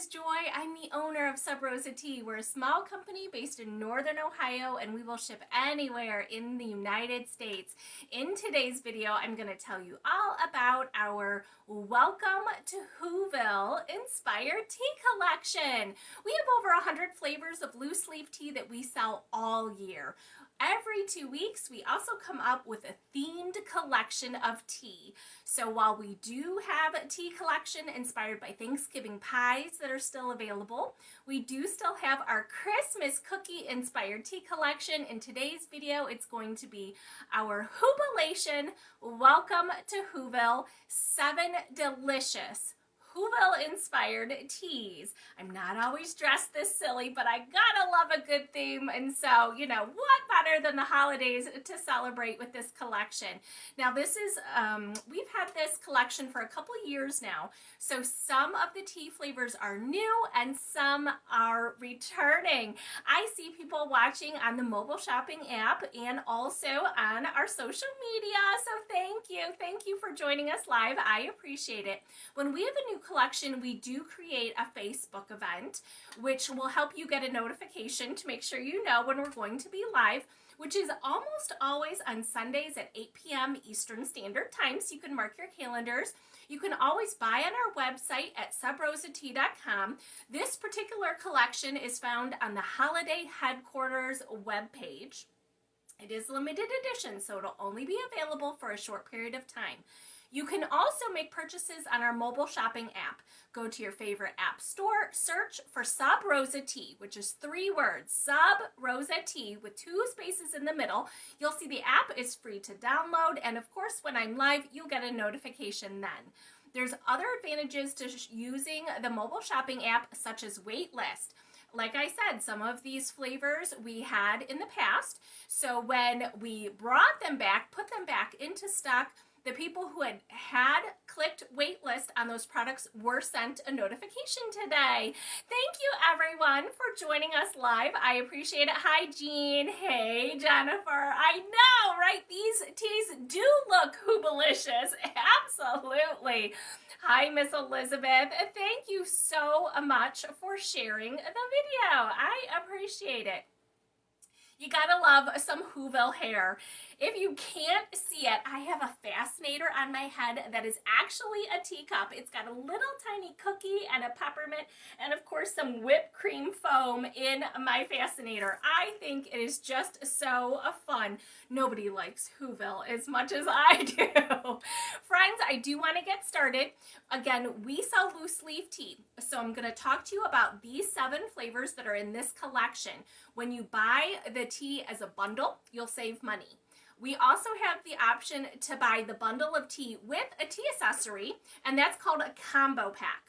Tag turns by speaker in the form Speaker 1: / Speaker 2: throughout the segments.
Speaker 1: is Joy. I'm the owner of Sub Rosa Tea. We're a small company based in Northern Ohio, and we will ship anywhere in the United States. In today's video, I'm going to tell you all about our Welcome to Whoville Inspired Tea Collection. We have over 100 flavors of loose leaf tea that we sell all year. Every 2 weeks, we also come up with a themed collection of tea. So while we do have a tea collection inspired by Thanksgiving pies that are still available, we do still have our Christmas cookie inspired tea collection. In today's video, it's going to be our Whobilation Welcome to Whoville 7 delicious Whoville inspired teas. I'm not always dressed this silly, but I gotta love a good theme, and so, you know, what better than the holidays to celebrate with this collection. Now this is, we've had this collection for a couple years now, so some of the tea flavors are new and some are returning. I see people watching on the mobile shopping app and also on our social media, so thank you for joining us live. I appreciate it. When we have a new collection, we do create a Facebook event, which will help you get a notification to make sure you know when we're going to be live, which is almost always on Sundays at 8 p.m. Eastern Standard Time, so you can mark your calendars. You can always buy on our website at subrosatea.com. This particular collection is found on the Holiday Headquarters webpage. It is limited edition, so it'll only be available for a short period of time. You can also make purchases on our mobile shopping app. Go to your favorite app store, search for Sub Rosa Tea, which is 3 words, Sub Rosa Tea with 2 spaces in the middle. You'll see the app is free to download, and of course, when I'm live, you'll get a notification then. There's other advantages to using the mobile shopping app, such as waitlist. Like I said, some of these flavors we had in the past, so when we brought them back, put them back into stock, the people who had clicked waitlist on those products were sent a notification today. Thank you everyone for joining us live. I appreciate it. Hi Jean. Hey Jennifer. I know, right? These teas do look Whobilicious. Absolutely. Hi Miss Elizabeth. Thank you so much for sharing the video. I appreciate it. You gotta love some Whoville hair. If you can't see it, I have a fascinator on my head that is actually a teacup. It's got a little tiny cookie and a peppermint and of course some whipped cream foam in my fascinator. I think it is just so fun. Nobody likes Whoville as much as I do. Friends, I do want to get started. Again, we sell loose leaf tea. So I'm going to talk to you about these 7 flavors that are in this collection. When you buy the tea as a bundle, you'll save money. We also have the option to buy the bundle of tea with a tea accessory, and that's called a combo pack.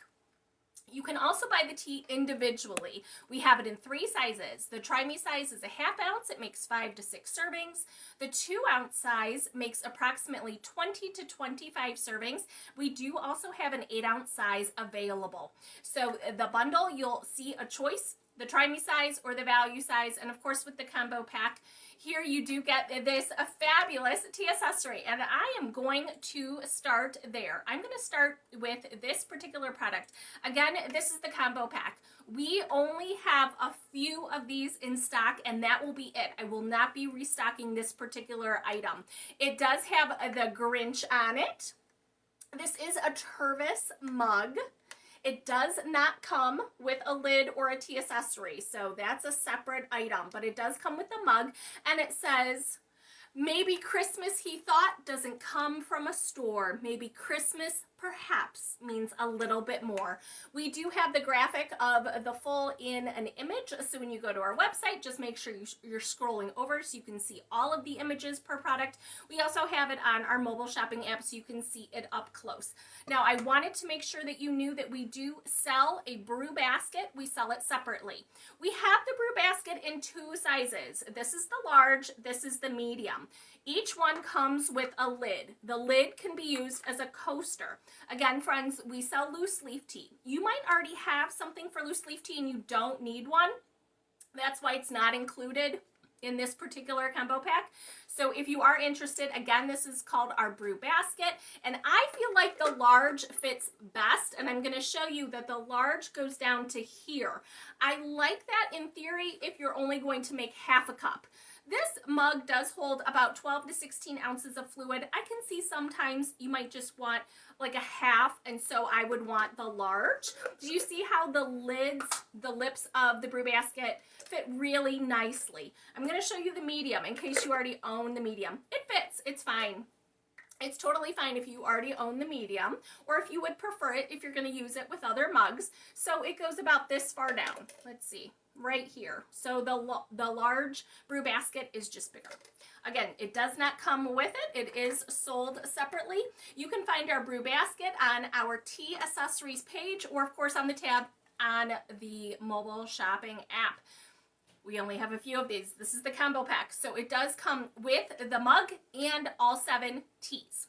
Speaker 1: You can also buy the tea individually. We have it in 3 sizes. The try me size is a 1/2 ounce. It makes 5 to 6 servings. The 2 ounce size makes approximately 20 to 25 servings. We do also have an 8 ounce size available. So the bundle, you'll see a choice, the try me size or the value size, and of course with the combo pack, here you do get this a fabulous tea accessory, and I am going to start there. I'm going to start with this particular product. Again, this is the combo pack. We only have a few of these in stock, and that will be it. I will not be restocking this particular item. It does have the Grinch on it. This is a Tervis mug. It does not come with a lid or a tea accessory, so that's a separate item, but it does come with a mug, and it says, maybe Christmas he thought doesn't come from a store. Maybe Christmas perhaps means a little bit more. We do have the graphic of the full in an image, so when you go to our website, just make sure you're scrolling over so you can see all of the images per product. We also have it on our mobile shopping app so you can see it up close. Now, I wanted to make sure that you knew that we do sell a brew basket. We sell it separately. We have the brew basket in 2 sizes. This is the large, this is the medium. Each one comes with a lid. The lid can be used as a coaster. Again, friends, we sell loose leaf tea. You might already have something for loose leaf tea and you don't need one. That's why it's not included in this particular combo pack. So if you are interested, again, this is called our brew basket, and I feel like the large fits best, and I'm going to show you that the large goes down to here. I like that in theory if you're only going to make half a cup. This mug does hold about 12 to 16 ounces of fluid. I can see sometimes you might just want like a half, and so I would want the large. Do you see how the lips of the brew basket fit really nicely? I'm going to show you the medium in case you already own the medium. It fits. It's fine. It's totally fine if you already own the medium, or if you would prefer it if you're going to use it with other mugs. So it goes about this far down. Let's see. Right here. So the large brew basket is just bigger. Again, it does not come with it. It is sold separately. You can find our brew basket on our tea accessories page, or of course on the tab on the mobile shopping app. We only have a few of these. This is the combo pack. So it does come with the mug and all 7 teas.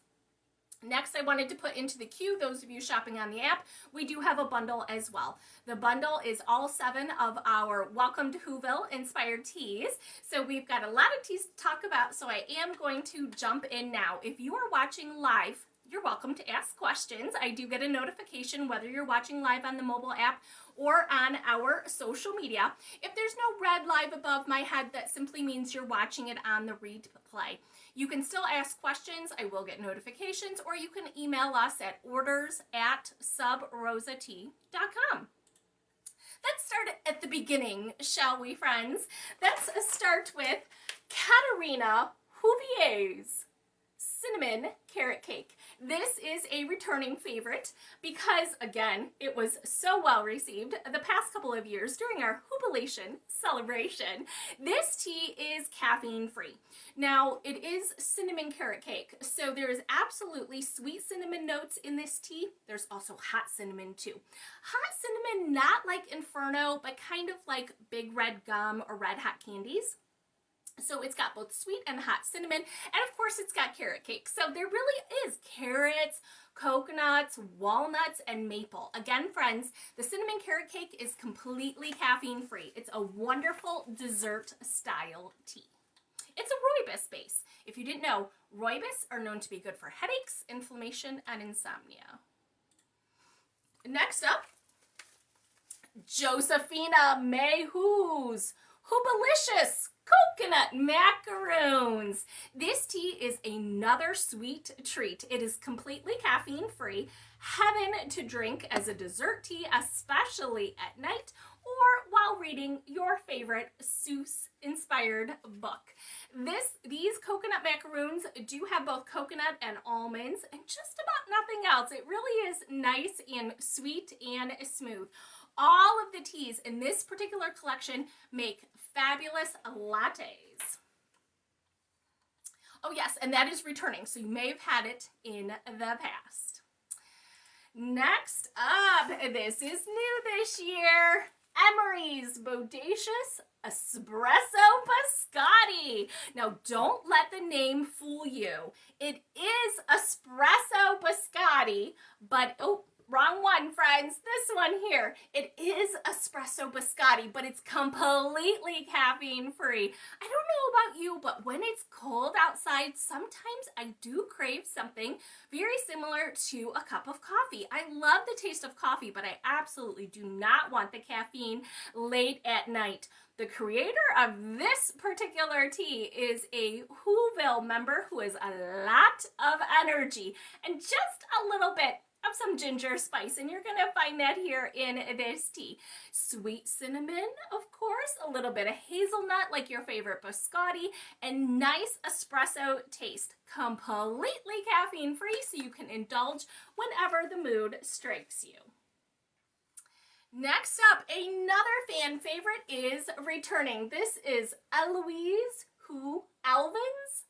Speaker 1: Next, I wanted to put into the queue, those of you shopping on the app, we do have a bundle as well. The bundle is all 7 of our Welcome to Whoville inspired teas. So we've got a lot of teas to talk about, so I am going to jump in now. If you are watching live, you're welcome to ask questions. I do get a notification whether you're watching live on the mobile app or on our social media. If there's no red live above my head, that simply means you're watching it on the replay. You can still ask questions. I will get notifications, or you can email us at orders@subrosat.com. Let's start at the beginning, shall we, friends? Let's start with Katerina Whoville's cinnamon carrot cake. This is a returning favorite because, again, it was so well received the past couple of years during our Whobilation celebration. This tea is caffeine free. Now, it is cinnamon carrot cake, so there is absolutely sweet cinnamon notes in this tea. There's also hot cinnamon too. Hot cinnamon, not like Inferno, but kind of like Big Red Gum or Red Hot Candies. So it's got both sweet and hot cinnamon, and of course it's got carrot cake. So there really is carrots, coconuts, walnuts, and maple. Again, friends, the cinnamon carrot cake is completely caffeine free. It's a wonderful dessert style tea. It's a rooibos base. If you didn't know, rooibos are known to be good for headaches, inflammation, and insomnia. Next up, Josephina Mayhew's Whobilicious Coconut Macaroons. This tea is another sweet treat. It is completely caffeine free, heaven to drink as a dessert tea, especially at night or while reading your favorite Seuss inspired book. These coconut macaroons do have both coconut and almonds and just about nothing else. It really is nice and sweet and smooth. All of the teas in this particular collection make fabulous lattes. Oh yes, and that is returning, so you may have had it in the past. Next up, this is new this year, Emery's Bodacious Espresso Biscotti. Now, don't let the name fool you. It is Espresso Biscotti, but wrong one, friends. This one here. It is espresso biscotti, but it's completely caffeine free. I don't know about you, but when it's cold outside, sometimes I do crave something very similar to a cup of coffee. I love the taste of coffee, but I absolutely do not want the caffeine late at night. The creator of this particular tea is a Whoville member who has a lot of energy and just a little bit of some ginger spice, and you're going to find that here in this tea. Sweet cinnamon, of course, a little bit of hazelnut like your favorite biscotti, and nice espresso taste. Completely caffeine free, so you can indulge whenever the mood strikes you. Next up, another fan favorite is returning. This is Eloise Alvin's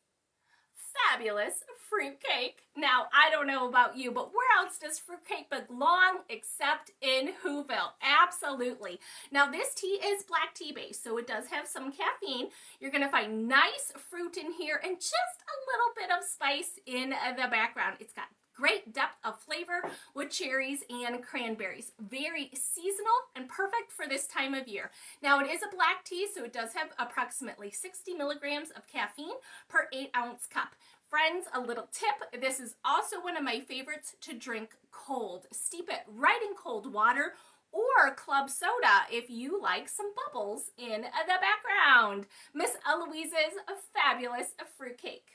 Speaker 1: fabulous fruitcake. Now, I don't know about you, but where else does fruitcake belong except in Whoville? Absolutely. Now, this tea is black tea based, so it does have some caffeine. You're going to find nice fruit in here and just a little bit of spice in the background. It's got great depth of flavor with cherries and cranberries. Very seasonal and perfect for for this time of year. Now it is a black tea, so it does have approximately 60 milligrams of caffeine per 8-ounce cup. Friends, a little tip, this is also one of my favorites to drink cold. Steep it right in cold water or club soda if you like some bubbles in the background. Miss Eloise's fabulous fruitcake.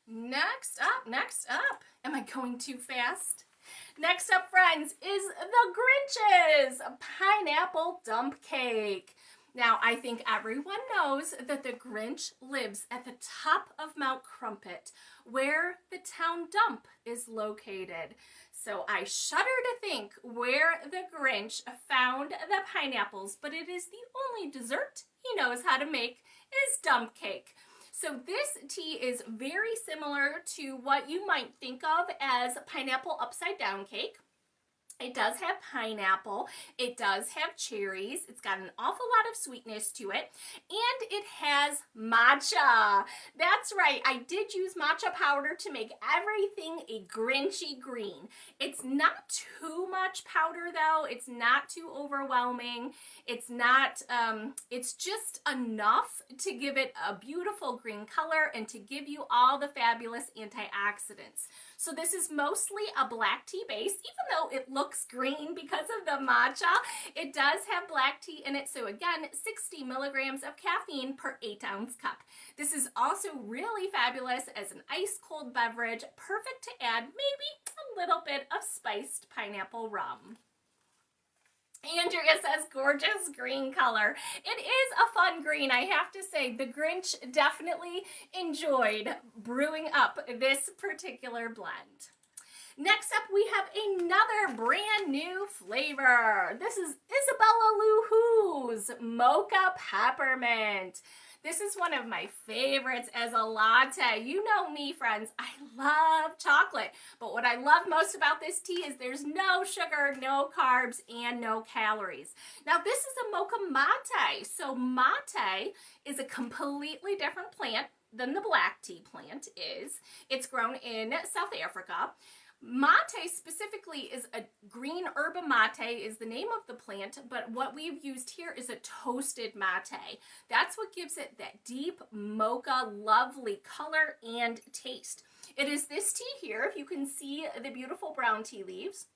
Speaker 1: Next up, am I going too fast? Next up, friends, is the Grinch's pineapple dump cake. Now, I think everyone knows that the Grinch lives at the top of Mount Crumpet, where the town dump is located. So I shudder to think where the Grinch found the pineapples, but it is the only dessert he knows how to make is dump cake. So this tea is very similar to what you might think of as pineapple upside down cake. It does have pineapple, it does have cherries, it's got an awful lot of sweetness to it, and it has matcha. That's right, I did use matcha powder to make everything a Grinchy green. It's not too much powder though, it's not too overwhelming, it's just enough to give it a beautiful green color and to give you all the fabulous antioxidants. So this is mostly a black tea base, even though it looks green because of the matcha. It does have black tea in it, so again, 60 milligrams of caffeine per 8-ounce cup. This is also really fabulous as an ice cold beverage, perfect to add maybe a little bit of spiced pineapple rum. Andrea says gorgeous green color. It is a fun green, I have to say. The Grinch definitely enjoyed brewing up this particular blend. Next up, we have another brand new flavor. This is Isabella Lou Who's Mocha Peppermint. This is one of my favorites as a latte. You know me, friends. I love chocolate. But what I love most about this tea is there's no sugar, no carbs, and no calories. Now, this is a mocha mate. So mate is a completely different plant than the black tea plant is. It's grown in South Africa. Mate specifically is a green herba mate is the name of the plant, but what we've used here is a toasted mate. That's what gives it that deep mocha lovely color and taste. It is this tea here, if you can see the beautiful brown tea leaves.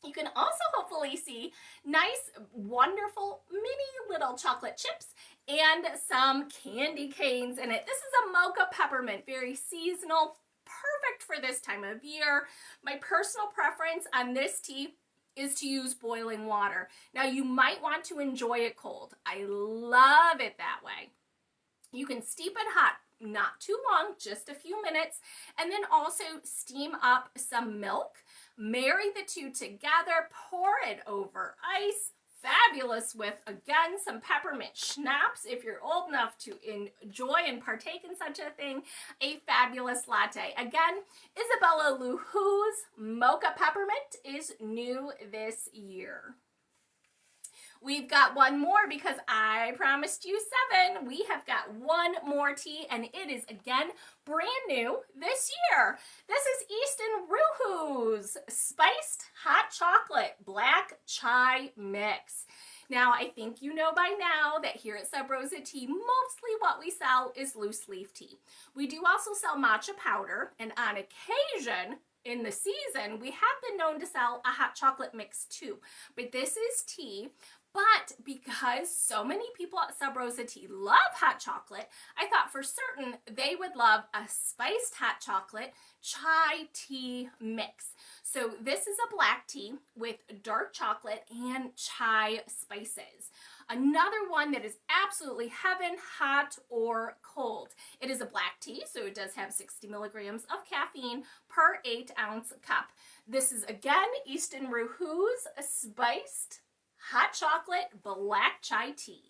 Speaker 1: You can also hopefully see nice, wonderful, mini little chocolate chips and some candy canes in it. This is a mocha peppermint, very seasonal, perfect for this time of year. My personal preference on this tea is to use boiling water. Now you might want to enjoy it cold. I love it that way. You can steep it hot, not too long, just a few minutes, and then also steam up some milk. Marry the two together, pour it over ice. Fabulous with, again, some peppermint schnapps if you're old enough to enjoy and partake in such a thing. A fabulous latte. Again, Isabella Lou Who's Mocha Peppermint is new this year. We've got one more because I promised you 7. We have got one more tea, and it is, again, brand new this year. This is Easton Ruhu's Spiced Hot Chocolate Black Chai Mix. Now, I think you know by now that here at Sub Rosa Tea, mostly what we sell is loose leaf tea. We do also sell matcha powder, and on occasion, in the season, we have been known to sell a hot chocolate mix too. But this is tea. But because so many people at Sub Rosa Tea love hot chocolate, I thought for certain they would love a spiced hot chocolate chai tea mix. So this is a black tea with dark chocolate and chai spices. Another one that is absolutely heaven, hot or cold. It is a black tea, so it does have 60 milligrams of caffeine per 8-ounce cup. This is, again, Easton Ruhu's Spiced Hot Chocolate Black Chai Tea.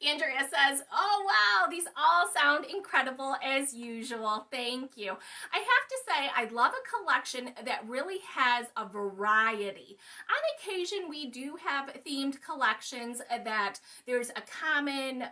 Speaker 1: Andrea says, oh wow, these all sound incredible as usual. Thank you. I have to say, I love a collection that really has a variety. On occasion, we do have themed collections that there's a common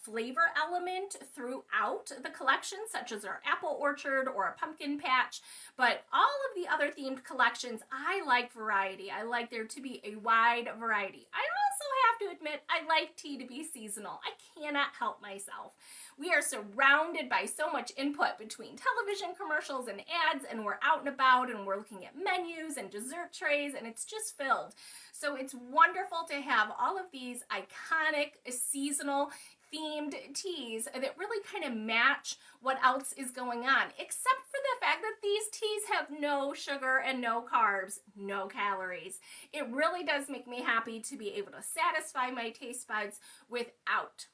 Speaker 1: flavor element throughout the collection, such as our apple orchard or a pumpkin patch. But all of the other themed collections, I like variety. I like there to be a wide variety. I also have to admit, I like tea to be seasonal. I cannot help myself. We are surrounded by so much input between television commercials and ads, and we're out and about and we're looking at menus and dessert trays, and it's just filled. So it's wonderful to have all of these iconic seasonal themed teas that really kind of match what else is going on, except for the fact that these teas have no sugar and no carbs, no calories. It really does make me happy to be able to satisfy my taste buds without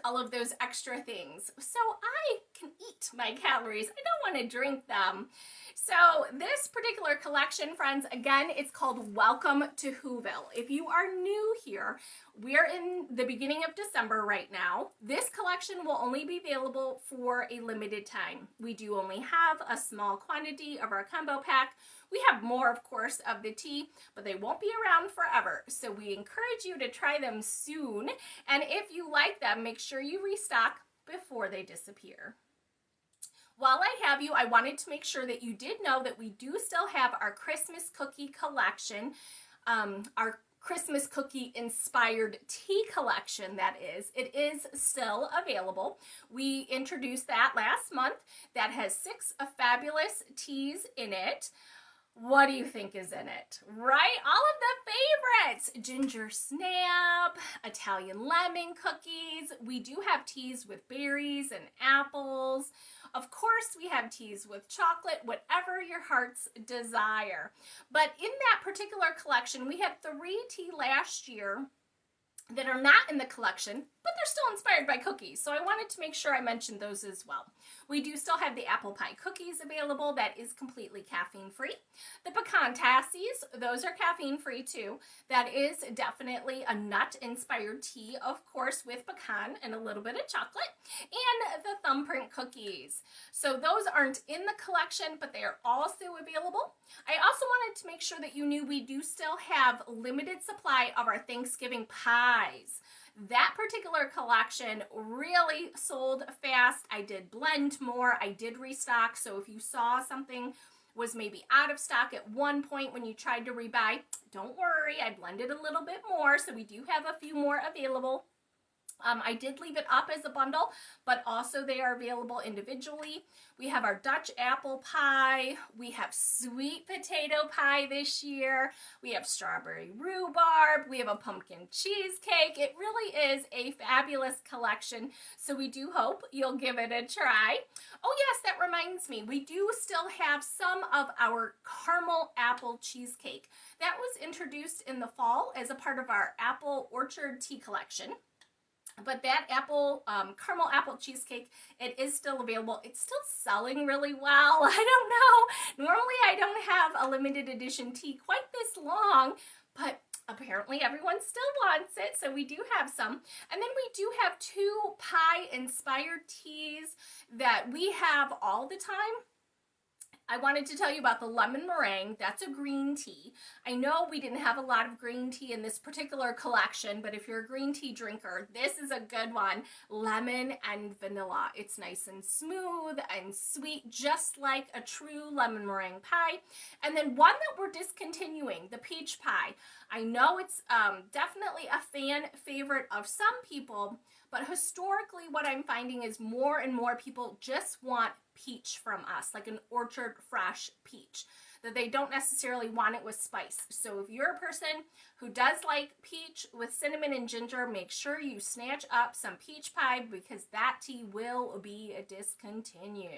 Speaker 1: all of those extra things. So I can eat my calories. I don't want to drink them. So this particular collection, friends, again, it's called Welcome to Whoville. If you are new here, we're in the beginning of December right now. This collection will only be available for a limited time. We do only have a small quantity of our combo pack. We have more, of course, of the tea, but they won't be around forever. So we encourage you to try them soon. And if you like them, make sure you restock before they disappear. While I have you, I wanted to make sure that you did know that we do still have our Christmas cookie collection, our Christmas cookie inspired tea collection, that is. It is still available. We introduced that last month. That has 6 fabulous teas in it. What do you think is in it? Right? All of the favorites. Ginger snap, Italian lemon cookies. We do have teas with berries and apples. Of course, we have teas with chocolate, whatever your heart's desire. But in that particular collection, we had 3 tea last year that are not in the collection, but they're still inspired by cookies. So I wanted to make sure I mentioned those as well. We do still have the apple pie cookies available. That is completely caffeine free. The pecan tassies, those are caffeine free too. That is definitely a nut inspired tea, of course, with pecan and a little bit of chocolate. And the thumbprint cookies. So those aren't in the collection, but they are also available. I also wanted to make sure that you knew we do still have limited supply of our Thanksgiving pies. That particular collection really sold fast. I did blend more. I did restock. So if you saw something was maybe out of stock at one point when you tried to rebuy, don't worry. I blended a little bit more. So we do have a few more available. I did leave it up as a bundle, but also they are available individually. We have our Dutch apple pie. We have sweet potato pie this year. We have strawberry rhubarb. We have a pumpkin cheesecake. It really is a fabulous collection, so we do hope you'll give it a try. Oh yes, that reminds me. We do still have some of our caramel apple cheesecake. That was introduced in the fall as a part of our apple orchard tea collection. But that caramel apple cheesecake, it is still available. It's still selling really well. I don't know. Normally I don't have a limited edition tea quite this long, but apparently everyone still wants it. So we do have some. And then we do have 2 pie-inspired teas that we have all the time. I wanted to tell you about the lemon meringue. That's a green tea. I know we didn't have a lot of green tea in this particular collection, but if you're a green tea drinker, this is a good one. Lemon and vanilla. It's nice and smooth and sweet, just like a true lemon meringue pie. And then one that we're discontinuing, the peach pie. I know it's definitely a fan favorite of some people, but historically what I'm finding is more and more people just want peach from us, like an orchard fresh peach, that they don't necessarily want it with spice. So if you're a person who does like peach with cinnamon and ginger, make sure you snatch up some peach pie because that tea will be discontinued.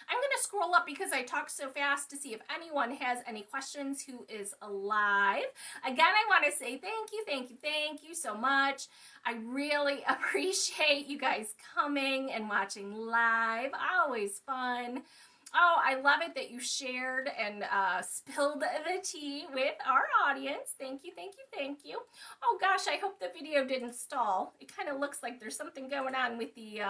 Speaker 1: I'm going to scroll up because I talk so fast to see if anyone has any questions who is alive. Again, I want to say thank you so much. I really appreciate you guys coming and watching live. Always fun. Oh, I love it that you shared and spilled the tea with our audience. Thank you, thank you, thank you. Oh gosh, I hope the video didn't stall. It kind of looks like there's something going on with the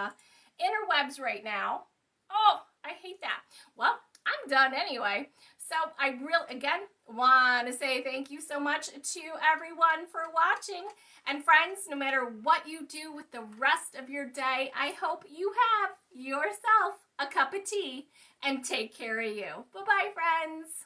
Speaker 1: interwebs right now. Oh, I hate that. Well, I'm done anyway. So I again, want to say thank you so much to everyone for watching. And friends, no matter what you do with the rest of your day, I hope you have yourself a cup of tea and take care of you. Bye-bye, friends.